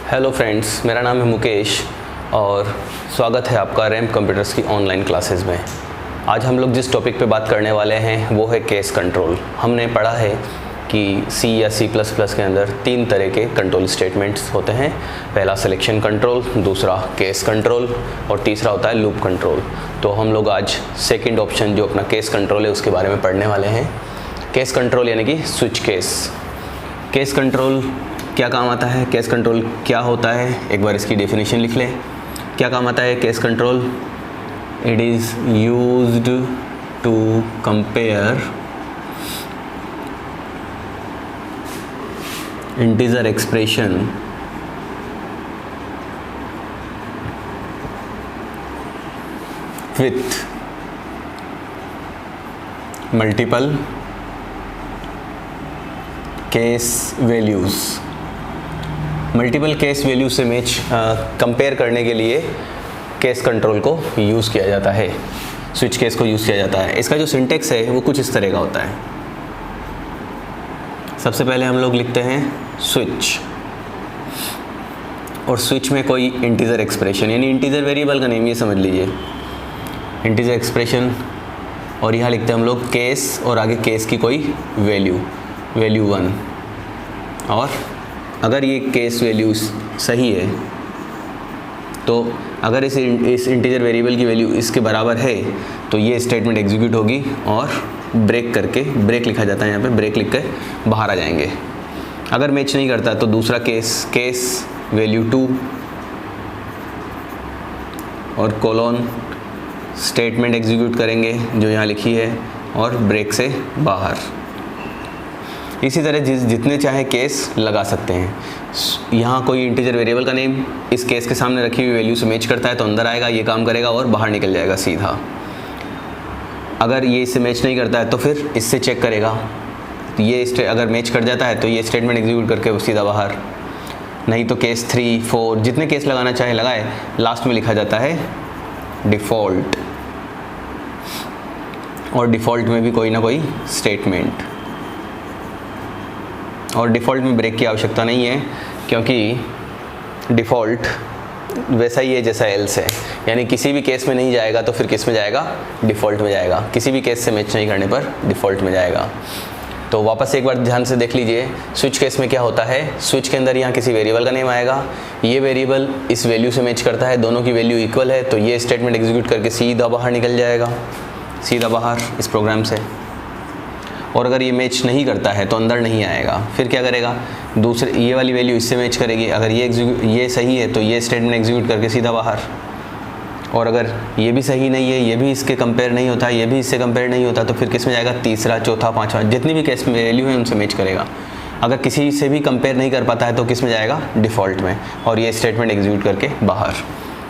Hello friends, मेरा नाम है मुकेश और स्वागत है आपका रैम्प कंप्यूटर्स की ऑनलाइन क्लासेस में। आज हम लोग जिस टॉपिक पे बात करने वाले हैं वो है केस कंट्रोल। हमने पढ़ा है कि सी या सी प्लस प्लस के अंदर 3 तरह के कंट्रोल स्टेटमेंट्स होते हैं। पहला सिलेक्शन कंट्रोल, दूसरा केस कंट्रोल और तीसरा होता है लूप कंट्रोल। तो हम लोग आज सेकंड ऑप्शन जो अपना केस कंट्रोल है उसके बारे में पढ़ने वाले हैं। केस कंट्रोल यानी कि स्विच केस। केस कंट्रोल क्या काम आता है, केस कंट्रोल क्या होता है, एक बार इसकी डेफिनेशन लिख लें। क्या काम आता है case control? It is used to compare integer expression with multiple case values. Multiple case value से मैच कंपेयर करने के लिए केस कंट्रोल को यूज़ किया जाता है, स्विच केस को यूज़ किया जाता है। इसका जो सिंटेक्स है वो कुछ इस तरह का होता है। सबसे पहले हम लोग लिखते हैं स्विच, और स्विच में कोई इंटीजर एक्सप्रेशन यानी इंटीजर वेरिएबल का नेम, ये समझ लीजिए इंटीजर एक्सप्रेशन, और यहाँ लिखते हैं हम लोग केस और आगे केस की कोई वैल्यू 1। और अगर ये केस वैल्यू सही है तो अगर इस इंटीजर वेरिएबल की वैल्यू इसके बराबर है तो ये स्टेटमेंट एग्जीक्यूट होगी और ब्रेक करके, ब्रेक लिखा जाता है यहाँ पे, ब्रेक लिख कर बाहर आ जाएंगे। अगर मैच नहीं करता तो दूसरा केस वैल्यू 2 और कोलोन स्टेटमेंट एग्जीक्यूट करेंगे जो यहाँ लिखी है और ब्रेक से बाहर। इसी तरह जितने चाहे केस लगा सकते हैं। यहाँ कोई इंटीजर वेरिएबल का नेम इस केस के सामने रखी हुई वैल्यू से मैच करता है तो अंदर आएगा, ये काम करेगा और बाहर निकल जाएगा सीधा। अगर ये इससे मैच नहीं करता है तो फिर इससे चेक करेगा, ये अगर मैच कर जाता है तो ये स्टेटमेंट एग्जीक्यूट करके सीधा बाहर। नहीं तो केस 3, 4 जितने केस लगाना चाहे लगाए। लास्ट में लिखा जाता है डिफ़ॉल्ट, और डिफ़ॉल्ट में भी कोई ना कोई स्टेटमेंट। और डिफ़ॉल्ट में ब्रेक की आवश्यकता नहीं है क्योंकि डिफ़ॉल्ट वैसा ही है जैसा एल्स है, यानी किसी भी केस में नहीं जाएगा तो फिर किस में जाएगा? डिफ़ॉल्ट में जाएगा। किसी भी केस से मैच नहीं करने पर डिफ़ॉल्ट में जाएगा। तो वापस एक बार ध्यान से देख लीजिए, स्विच केस में क्या होता है। स्विच के अंदर यहाँ किसी वेरिएबल का नेम आएगा, ये वेरिएबल इस वैल्यू से मैच करता है, दोनों की वैल्यू इक्वल है तो ये स्टेटमेंट एग्जीक्यूट करके सीधा बाहर निकल जाएगा, सीधा बाहर इस प्रोग्राम से। और अगर ये मैच नहीं करता है तो अंदर नहीं आएगा। फिर क्या करेगा? दूसरे ये वाली वैल्यू इससे मैच करेगी, अगर ये सही है तो ये स्टेटमेंट एग्जीक्यूट करके सीधा बाहर। और अगर ये भी सही नहीं है, ये भी इसके कंपेयर नहीं होता, ये भी इससे कंपेयर नहीं होता तो फिर किस में जाएगा? तीसरा, चौथा, पांचवा, जितनी भी केस में वैल्यू है उनसे मैच करेगा। अगर किसी से भी कंपेयर नहीं कर पाता है तो किस में जाएगा? डिफ़ॉल्ट में, और ये स्टेटमेंट एग्जीक्यूट करके बाहर।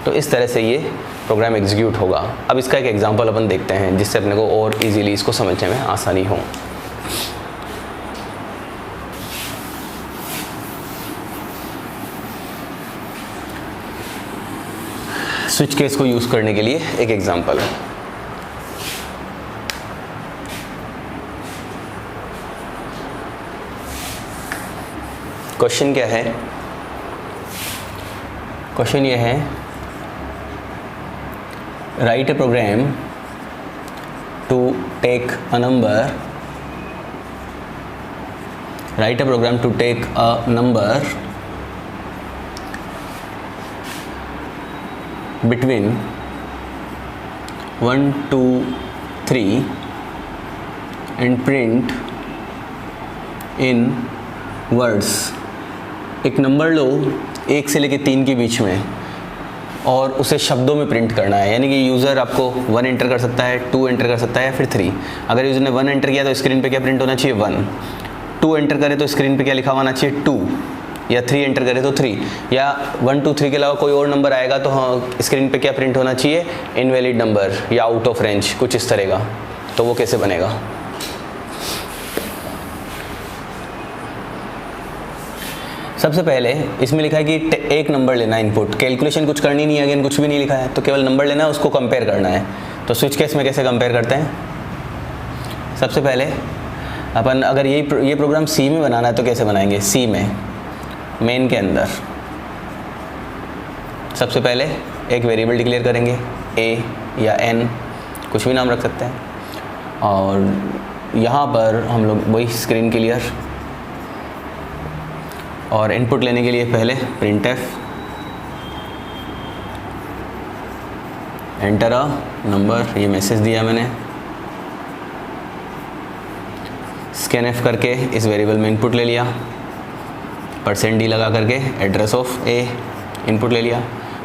तो इस तरह से ये प्रोग्राम एग्जीक्यूट होगा। अब इसका एक एग्जाम्पल अपन देखते हैं जिससे अपने को और ईजीली इसको समझने में आसानी हो। स्विच केस को यूज़ करने के लिए एक एग्जांपल है। क्वेश्चन क्या है? क्वेश्चन ये है, write a program to take a number, write a program to take a number between 1, 2, 3 and print in words। एक नंबर लो 1 से लेके 3 के बीच में और उसे शब्दों में प्रिंट करना है, यानी कि यूज़र आपको 1 एंटर कर सकता है, 2 एंटर कर सकता है या फिर 3। अगर यूज़र ने 1 एंटर किया तो स्क्रीन पे क्या प्रिंट होना चाहिए? 1। 2 एंटर करे तो स्क्रीन पे क्या लिखा होना चाहिए? 2। या 3 एंटर करे तो 3, या 1, 2, 3 के अलावा कोई और नंबर आएगा तो हाँ स्क्रीन पे क्या प्रिंट होना चाहिए? इनवैलिड नंबर या आउट ऑफ रेंज, कुछ इस तरह का। तो वो कैसे बनेगा? सबसे पहले इसमें लिखा है कि एक नंबर लेना है इनपुट, कैलकुलेशन कुछ करनी नहीं है, अगेन कुछ भी नहीं लिखा है, तो केवल नंबर लेना है, उसको कंपेयर करना है। तो स्विच केस में कैसे कंपेयर करते हैं? सबसे पहले अपन अगर ये प्रोग्राम सी में बनाना है तो कैसे बनाएंगे? सी में, मेन के अंदर सबसे पहले एक वेरिएबल डिक्लेयर करेंगे a या n, कुछ भी नाम रख सकते हैं, और यहाँ पर हम लोग वही स्क्रीन क्लियर, और इनपुट लेने के लिए पहले printf एंटर अ नंबर, ये मैसेज दिया मैंने, scanf करके इस वेरिएबल में इनपुट ले लिया, %d लगा करके एड्रेस ऑफ a इनपुट ले लिया,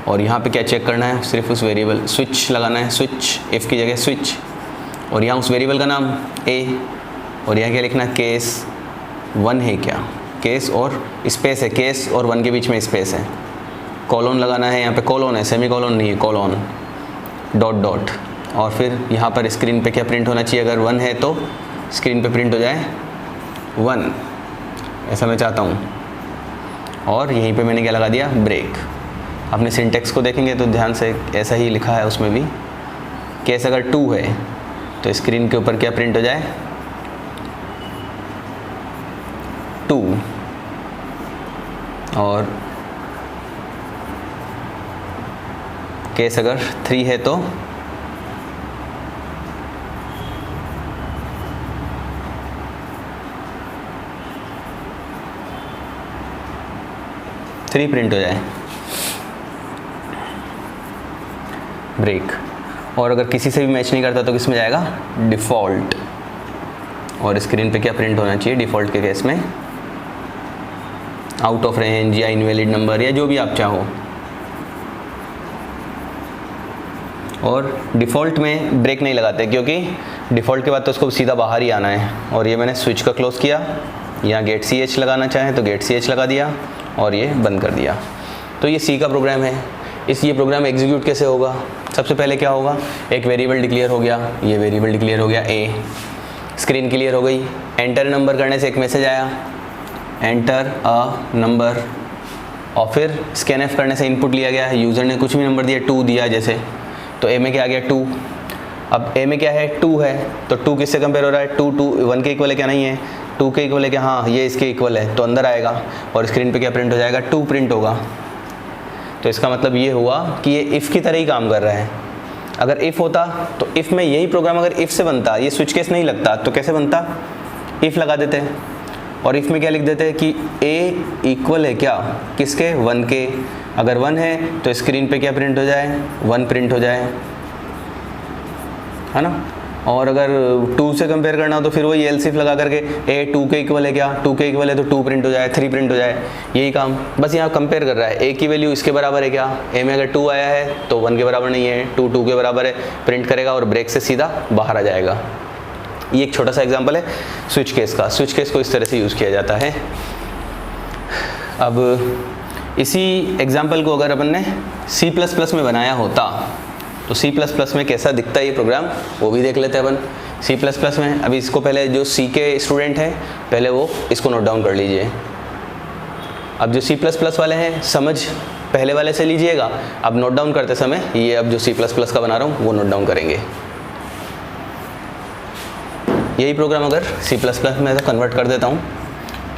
और यहाँ पे क्या चेक करना है, सिर्फ उस वेरिएबल स्विच लगाना है, स्विच इफ़ की जगह स्विच, और यहाँ उस वेरिएबल का नाम a, और यहाँ क्या लिखना है, केस 1 है क्या, केस और स्पेस है, केस और 1 के बीच में स्पेस है, कॉलोन लगाना है, यहाँ पे कॉलोन है, सेमी कॉलोन नहीं है, कॉलोन, डॉट डॉट, और फिर यहाँ पर स्क्रीन पे क्या प्रिंट होना चाहिए, अगर 1 है तो स्क्रीन पे प्रिंट हो जाए 1, ऐसा मैं चाहता हूँ, और यहीं पे मैंने क्या लगा दिया, ब्रेक। अपने सिंटेक्स को देखेंगे तो ध्यान से ऐसा ही लिखा है उसमें भी, केस अगर 2 है तो स्क्रीन के ऊपर क्या प्रिंट हो जाए, 2, और केस अगर 3 है तो थ्री प्रिंट हो जाए, ब्रेक। और अगर किसी से भी मैच नहीं करता तो किस में जाएगा, डिफ़ॉल्ट, और स्क्रीन पे क्या प्रिंट होना चाहिए डिफ़ॉल्ट के केस में, आउट ऑफ रेंज या इनवैलिड नंबर या जो भी आप चाहो। और डिफ़ॉल्ट में ब्रेक नहीं लगाते क्योंकि डिफ़ॉल्ट के बाद तो उसको सीधा बाहर ही आना है, और ये मैंने स्विच का क्लोज़ किया, यहाँ गेट ch लगाना चाहें तो गेट ch लगा दिया, और ये बंद कर दिया। तो ये C का प्रोग्राम है। ये प्रोग्राम एग्जीक्यूट कैसे होगा, सबसे पहले क्या होगा, एक वेरिएबल डिक्लेयर हो गया, ये वेरिएबल डिक्लेयर हो गया a, स्क्रीन क्लियर हो गई, एंटर नंबर करने से एक मैसेज आया, एंटर अ नंबर, और फिर scanf करने से इनपुट लिया गया, यूज़र ने कुछ भी नंबर दिया, 2 दिया जैसे, तो a में क्या आ गया, 2। अब a में क्या है, 2 है, तो 2 किससे कंपेयर हो रहा है, 2 1 के इक्वल है क्या, नहीं है, 2 के इक्वल है क्या, हाँ ये इसके इक्वल है, तो अंदर आएगा, और स्क्रीन पे क्या प्रिंट हो जाएगा, 2 प्रिंट होगा। तो इसका मतलब ये हुआ कि ये इफ़ की तरह ही काम कर रहा है। अगर इफ़ होता तो इफ़ में यही प्रोग्राम अगर इफ़ से बनता, ये स्विच केस नहीं लगता, तो कैसे बनता, इफ़ लगा देते हैं, और इफ़ में क्या लिख देते हैं कि a इक्वल है क्या, किसके, 1 के, अगर 1 है तो स्क्रीन पे क्या प्रिंट हो जाए, 1 प्रिंट हो जाए, है ना। और अगर 2 से कंपेयर करना हो तो फिर वही एल्स इफ लगा करके a 2 के इक्वल है क्या, 2 के इक्वल है तो 2 प्रिंट हो जाए, 3 प्रिंट हो जाए, यही काम। बस यहाँ कंपेयर कर रहा है, a की वैल्यू इसके बराबर है क्या, a में अगर 2 आया है तो 1 के बराबर नहीं है, 2 2 के बराबर है, प्रिंट करेगा और ब्रेक से सीधा बाहर आ जाएगा। ये एक छोटा सा एग्जाम्पल है स्विच केस का। स्विच केस को इस तरह से यूज़ किया जाता है। अब इसी एग्जाम्पल को अगर अपन ने C++ में बनाया होता तो C++ में कैसा दिखता है ये प्रोग्राम, वो भी देख लेते हैं अपन। C++ में अभी इसको पहले जो C के स्टूडेंट हैं पहले वो इसको नोट डाउन कर लीजिए। अब जो C++ वाले हैं समझ पहले वाले से लीजिएगा, अब नोट डाउन करते समय ये अब जो C++ का बना रहा हूँ वो नोट डाउन करेंगे। यही प्रोग्राम अगर C++ में कन्वर्ट कर देता हूँ,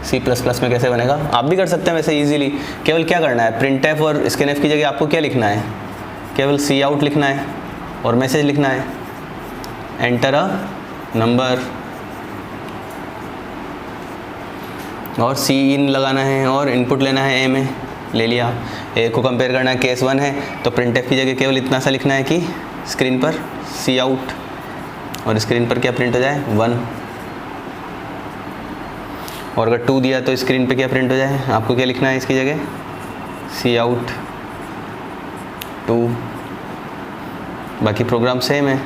C++ में कैसे बनेगा आप भी कर सकते हैं वैसे इजीली। केवल क्या करना है, printf और scanf की जगह आपको क्या लिखना है, केवल cout लिखना है और मैसेज लिखना है, एंटर अ नंबर और cin लगाना है और इनपुट लेना है a में, ले लिया। a को कंपेयर करना है, केस 1 है तो printf की जगह केवल इतना सा लिखना है कि स्क्रीन पर cout और स्क्रीन पर क्या प्रिंट हो जाए 1, और अगर 2 दिया तो स्क्रीन पे क्या प्रिंट हो जाए, आपको क्या लिखना है इसकी जगह cout 2। बाकी प्रोग्राम सेम है।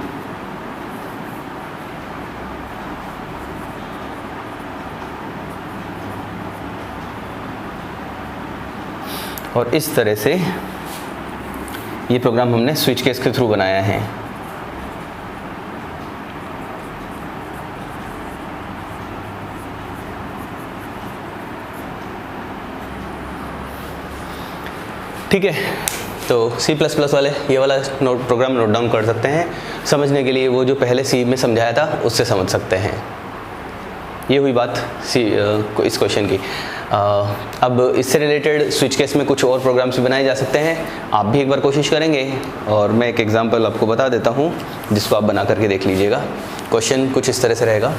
और इस तरह से ये प्रोग्राम हमने स्विच केस के थ्रू बनाया है। ठीक है, तो C++ वाले ये वाला प्रोग्राम नोट डाउन कर सकते हैं। समझने के लिए वो जो पहले C में समझाया था उससे समझ सकते हैं। ये हुई बात इस क्वेश्चन की। अब इससे रिलेटेड स्विच केस में कुछ और प्रोग्राम्स भी बनाए जा सकते हैं, आप भी एक बार कोशिश करेंगे और मैं एक एग्जांपल आपको बता देता हूँ जिसको आप बना करके देख लीजिएगा। क्वेश्चन कुछ इस तरह से रहेगा।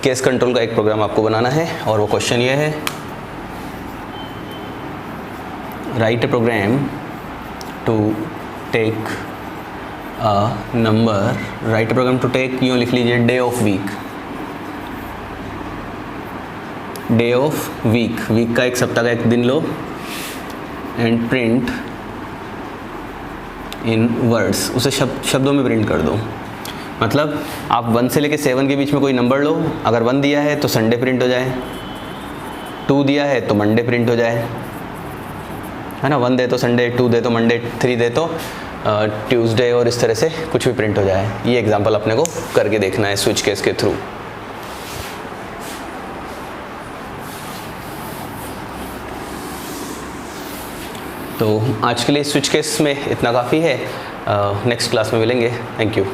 केस कंट्रोल का एक प्रोग्राम आपको बनाना है और वो क्वेश्चन ये है, write a program to take a number, write a program to take, यूँ लिख लीजिए day of week, day of week, week का एक सप्ताह का एक दिन लो, एंड प्रिंट इन वर्ड्स, उसे शब्दों में प्रिंट कर दो। मतलब आप 1 से लेके 7 के बीच में कोई नंबर लो, अगर 1 दिया है तो संडे प्रिंट हो जाए, 2 दिया है तो मंडे प्रिंट हो जाए, है ना। 1 दे तो संडे, 2 दे तो मंडे, 3 दे तो ट्यूसडे, और इस तरह से कुछ भी प्रिंट हो जाए। ये एग्जांपल अपने को करके देखना है स्विच केस के थ्रू। तो आज के लिए स्विच केस में इतना काफ़ी है। नेक्स्ट क्लास में मिलेंगे। Thank you.